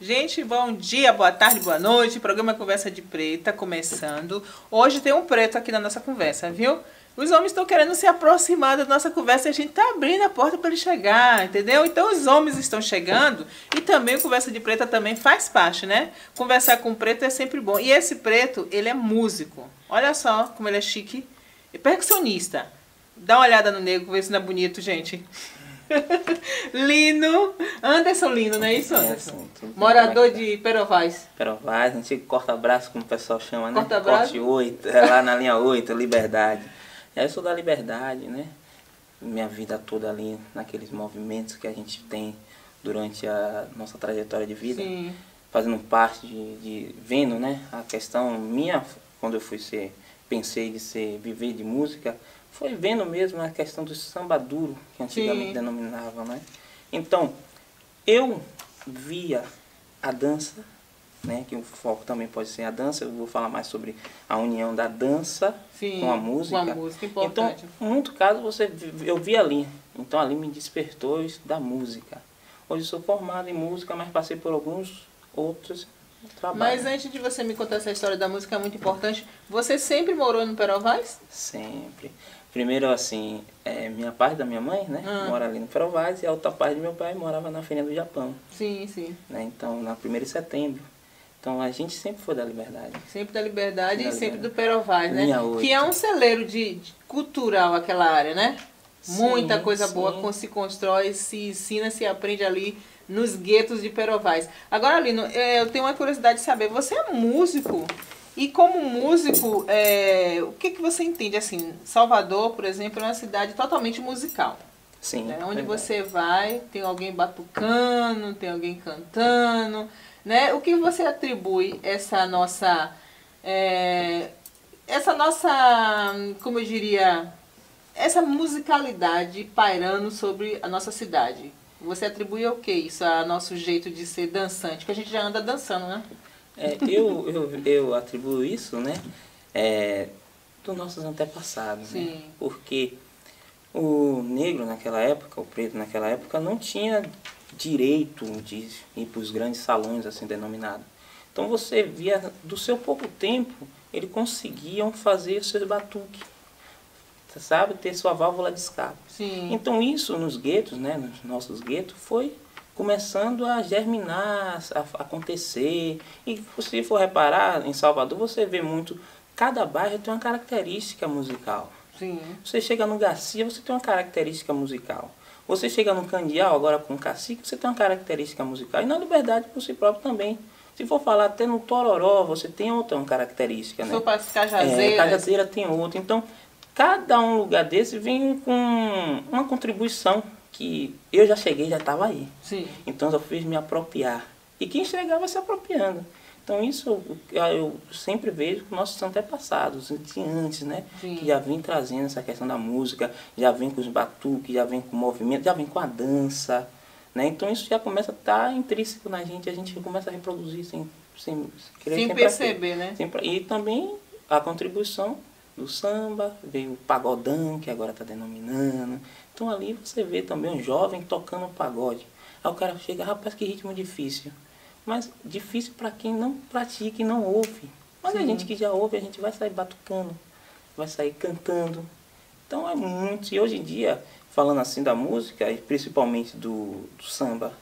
Gente, bom dia, boa tarde, boa noite. Programa Conversa de Preta começando. Hoje tem um preto aqui na nossa conversa, viu? Os homens estão querendo se aproximar da nossa conversa e a gente está abrindo a porta para ele chegar, entendeu? Então os homens estão chegando e também o Conversa de Preta também faz parte, né? Conversar com o preto é sempre bom. E esse preto, ele é músico. Olha só como ele é chique. E percussionista. Dá uma olhada no negro, ver se não é bonito, gente. Lino, Anderson Lino, não é isso, Anderson? Morador de Perovais. Perovais, antigo corta-braço, como o pessoal chama, né? Corta-braço? Corte 8, é lá na linha 8, Liberdade. Eu sou da Liberdade, né? Minha vida toda ali, naqueles movimentos que a gente tem durante a nossa trajetória de vida. Sim. Fazendo parte vendo, né? A questão minha, quando eu pensei de viver de música, foi vendo mesmo a questão do samba duro, que antigamente denominavam, né? Então, eu via a dança, né? Que o foco também pode ser a dança, eu vou falar mais sobre a união da dança com a música. Com a música, importante. Então, em muito caso, eu vi ali. Então, ali me despertou isso da música. Hoje eu sou formado em música, mas passei por alguns outros trabalhos. Mas antes de você me contar essa história da música, é muito importante. Você sempre morou no Perovais? Sempre. Primeiro, assim, minha parte da minha mãe, né, mora ali no Perovais, e a outra parte do meu pai morava na Fênia do Japão. Sim, sim. Né, então, na 1º de setembro. Então, a gente sempre foi da Liberdade. Sempre da Liberdade e sempre do Perovais, né? Linha 8. Que é um celeiro de cultural aquela área, né? Sim, Muita coisa sim. boa se constrói, se ensina, se aprende ali nos guetos de Perovais. Agora, Lino, eu tenho uma curiosidade de saber, você é músico? E como músico, o que você entende? Assim, Salvador, por exemplo, é uma cidade totalmente musical. Sim. Né? Onde verdade. você vai, tem alguém batucando, tem alguém cantando. Né? O que você atribui essa nossa, como eu diria, essa musicalidade pairando sobre a nossa cidade? Você atribui ao que isso, a nosso jeito de ser dançante? Que a gente já anda dançando, né? Eu atribuo isso, né, dos nossos antepassados, Sim. né? Porque o negro naquela época, o preto naquela época, não tinha direito de ir para os grandes salões, assim denominados. Então você via, do seu pouco tempo, eles conseguiam fazer os seus batuques, sabe, ter sua válvula de escape. Sim. Então isso nos guetos, né, nos nossos guetos, foi começando a germinar, a acontecer. E se for reparar, em Salvador, você vê muito, cada bairro tem uma característica musical. Sim. Você chega no Garcia, você tem uma característica musical. Você chega no Candial, agora com o Cacique, você tem uma característica musical. E na Liberdade, por si próprio também. Se for falar até no Tororó, você tem outra característica, né? Se for para as Cajazeiras. Cajazeira tem outra. Então, cada um lugar desse vem com uma contribuição que eu já cheguei, já estava aí. Sim. Então eu fiz me apropriar. E quem chegava se apropriando. Então isso eu sempre vejo com nossos antepassados, antes, né? Sim. Que já vem trazendo essa questão da música, já vem com os batuques, já vem com o movimento, já vem com a dança. Né? Então isso já começa a estar intrínseco na gente, a gente começa a reproduzir sem querer. Sem perceber, né? E também a contribuição do samba, veio o pagodão, que agora está denominando. Então ali você vê também um jovem tocando pagode. Aí o cara chega, rapaz, que ritmo difícil. Mas difícil para quem não pratica e não ouve. Mas a gente que já ouve, a gente vai sair batucando, vai sair cantando. Então é muito. E hoje em dia, falando assim da música, e principalmente do samba,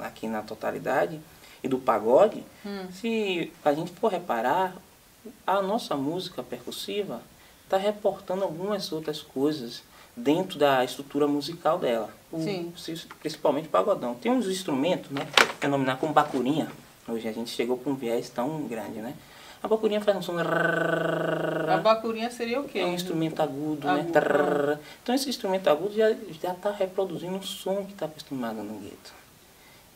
aqui na totalidade, e do pagode, se a gente for reparar, a nossa música percussiva está reportando algumas outras coisas dentro da estrutura musical dela. Principalmente o pagodão. Tem uns instrumentos, né, denominados como bacurinha. Hoje a gente chegou para um viés tão grande, né? A bacurinha faz um som... A bacurinha seria o quê? É um instrumento agudo, né? Agudo. Então esse instrumento agudo já está reproduzindo um som que está acostumado no gueto.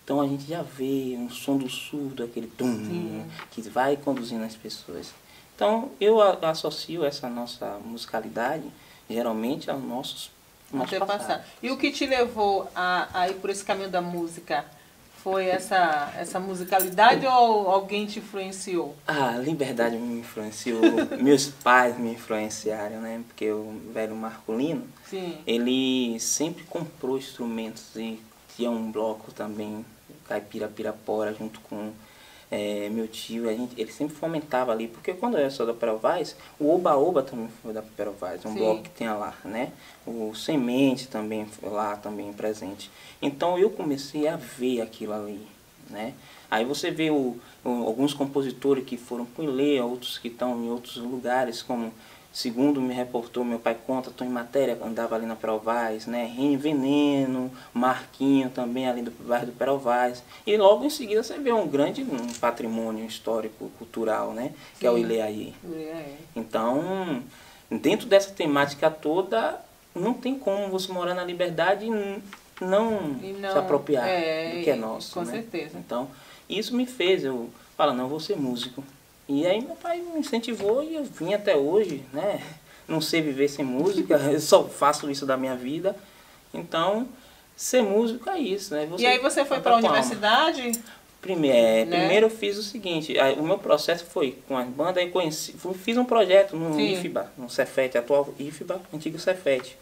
Então a gente já vê um som do surdo, aquele tum, que vai conduzindo as pessoas. Então eu associo essa nossa musicalidade geralmente aos nossos passados. E o que te levou a ir por esse caminho da música? Foi essa musicalidade ou alguém te influenciou? A Liberdade me influenciou, meus pais me influenciaram, né? Porque o velho Marcolino, ele sempre comprou instrumentos e tinha um bloco também Caipira Pirapora, junto com meu tio. Ele sempre fomentava ali, porque quando eu sou da Perovaz, o Oba-Oba também foi da Perovaz, um bloco que tem lá, né? O Semente também foi lá, também presente. Então eu comecei a ver aquilo ali, né? Aí você vê alguns compositores que foram para o Ilê, outros que estão em outros lugares, como, segundo me reportou meu pai conta, estou em matéria, andava ali na Perovaz, né? Reni Veneno, Marquinho também ali do bairro do Perovaz. E logo em seguida você vê um patrimônio histórico, cultural, né? Sim. Que é o Ilê. Então, dentro dessa temática toda, não tem como você morar na Liberdade e não se apropriar do que é nosso. Com né? certeza. Então, isso me fez, eu falo, não, eu vou ser músico. E aí meu pai me incentivou e eu vim até hoje, né? Não sei viver sem música, eu só faço isso da minha vida. Então, ser músico é isso, né? E aí você foi para a universidade? Primeiro eu fiz o seguinte, o meu processo foi com as bandas, aí fiz um projeto no IFBA, no Cefet, atual IFBA, antigo Cefet.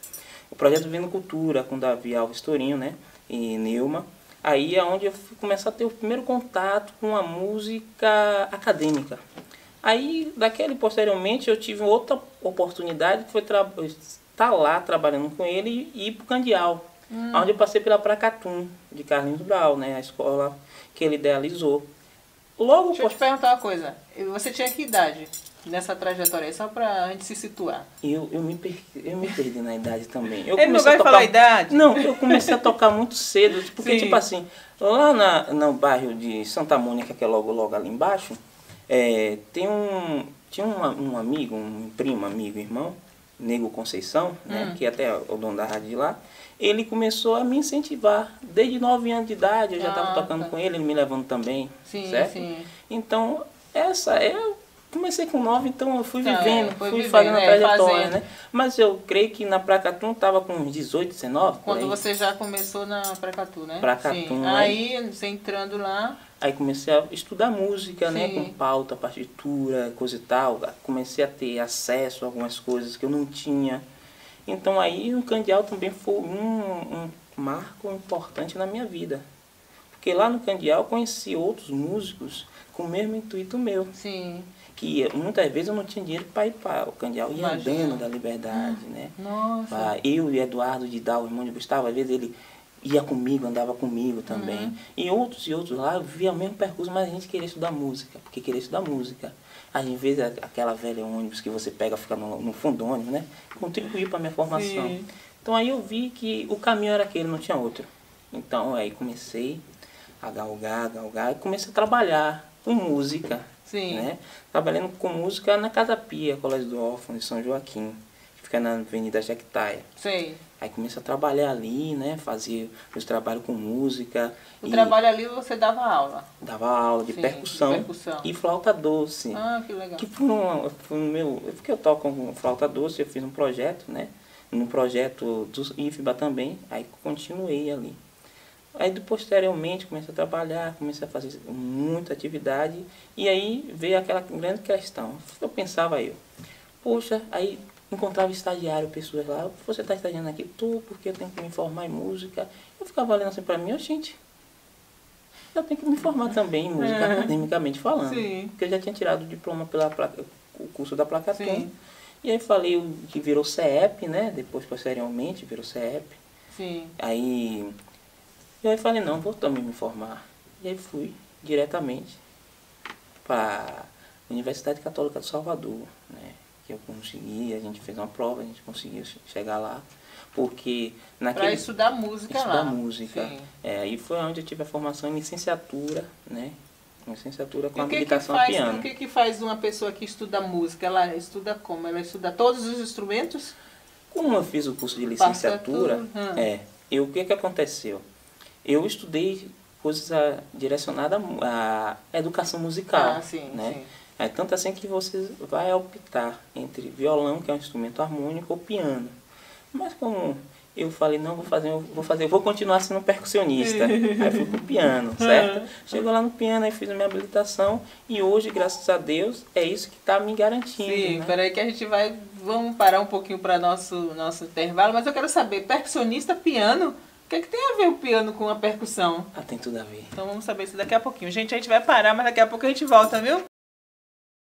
O projeto Vendo Cultura, com Davi Alves Tourinho, né? E Neuma. Aí é onde eu fui começar a ter o primeiro contato com a música acadêmica. Aí, posteriormente, eu tive outra oportunidade, que foi estar lá trabalhando com ele e ir para o Candial, onde eu passei pela Pracatum, de Carlinhos Brau, né, a escola que ele idealizou. Deixa eu te perguntar uma coisa, você tinha que idade nessa trajetória aí, só para a gente se situar? Eu me perdi na idade também. Ele não vai falar a idade? Não, eu comecei a tocar muito cedo, porque tipo assim, lá no bairro de Santa Mônica, que é logo ali embaixo, tinha um amigo, um primo, amigo, irmão, Nego Conceição, né, que até é o dono da rádio de lá. Ele começou a me incentivar. Desde 9 anos de idade eu já estava tocando com ele me levando também, certo? Então, eu comecei com 9, então eu fui fui fazendo a trajetória, né? Mas eu creio que na Pracatum estava com uns 18, 19. Quando você já começou na Pracatum, né? Pracatum, aí você entrando lá... Aí comecei a estudar música, né? Com pauta, partitura, coisa e tal. Comecei a ter acesso a algumas coisas que eu não tinha. Então aí o Candial também foi um marco importante na minha vida. Porque lá no Candial eu conheci outros músicos com o mesmo intuito meu. Sim. Que muitas vezes eu não tinha dinheiro para ir para o Candial. Ia andando da Liberdade, né? Nossa. Eu e Eduardo de Dal, o irmão de Gustavo, às vezes ele ia comigo, andava comigo também. E outros lá, eu via o mesmo percurso, mas a gente queria estudar música. Porque queria estudar música. Às vezes aquela velha ônibus que você pega, fica no fundo do ônibus, né? Contribuiu para a minha formação. Sim. Então aí eu vi que o caminho era aquele, não tinha outro. Então aí comecei a galgar, e comecei a trabalhar com música. Sim. Né? Trabalhando com música na Casa Pia, Colégio do Órfão de São Joaquim, que fica na Avenida Jequitaia. Sim. Aí comecei a trabalhar ali, né? Fazia os trabalhos com música. O trabalho ali você dava aula? Dava aula de percussão e flauta doce. Ah, que legal. Que porque eu toco com flauta doce, eu fiz um projeto, né? No projeto do IFBA também, aí continuei ali. Aí posteriormente comecei a trabalhar, comecei a fazer muita atividade e aí veio aquela grande questão. Eu pensava poxa, aí encontrava estagiário, pessoas lá, você está estagiando aqui? Tô, porque eu tenho que me formar em música. Eu ficava olhando assim para mim, gente, eu tenho que me formar também em música, academicamente falando. Sim. Porque eu já tinha tirado o diploma o curso da Placatum. E aí falei que virou CEP, né? Depois, posteriormente, virou CEP. Sim. Aí falei, não, vou também me formar. E aí fui diretamente para a Universidade Católica de Salvador, né? Que eu consegui, a gente fez uma prova, a gente conseguiu chegar lá. Porque para estudar música lá. Estudar música. Aí foi onde eu tive a formação em licenciatura, né? Licenciatura com habilitação a piano. O que faz uma pessoa que estuda música? Ela estuda como? Ela estuda todos os instrumentos? Como eu fiz o curso de licenciatura, o que aconteceu? Eu estudei coisas direcionadas à educação musical. Né? É tanto assim que você vai optar entre violão, que é um instrumento harmônico, ou piano. Mas como eu falei, não, vou continuar sendo percussionista. Aí fui pro piano, certo? Chegou lá no piano, aí fiz a minha habilitação e hoje, graças a Deus, é isso que está me garantindo. Sim, né? peraí que a gente vamos parar um pouquinho para nosso intervalo, mas eu quero saber, percussionista, piano? que é que tem a ver o piano com a percussão? Ah, tem tudo a ver. Então vamos saber isso daqui a pouquinho. Gente, a gente vai parar, mas daqui a pouco a gente volta, viu?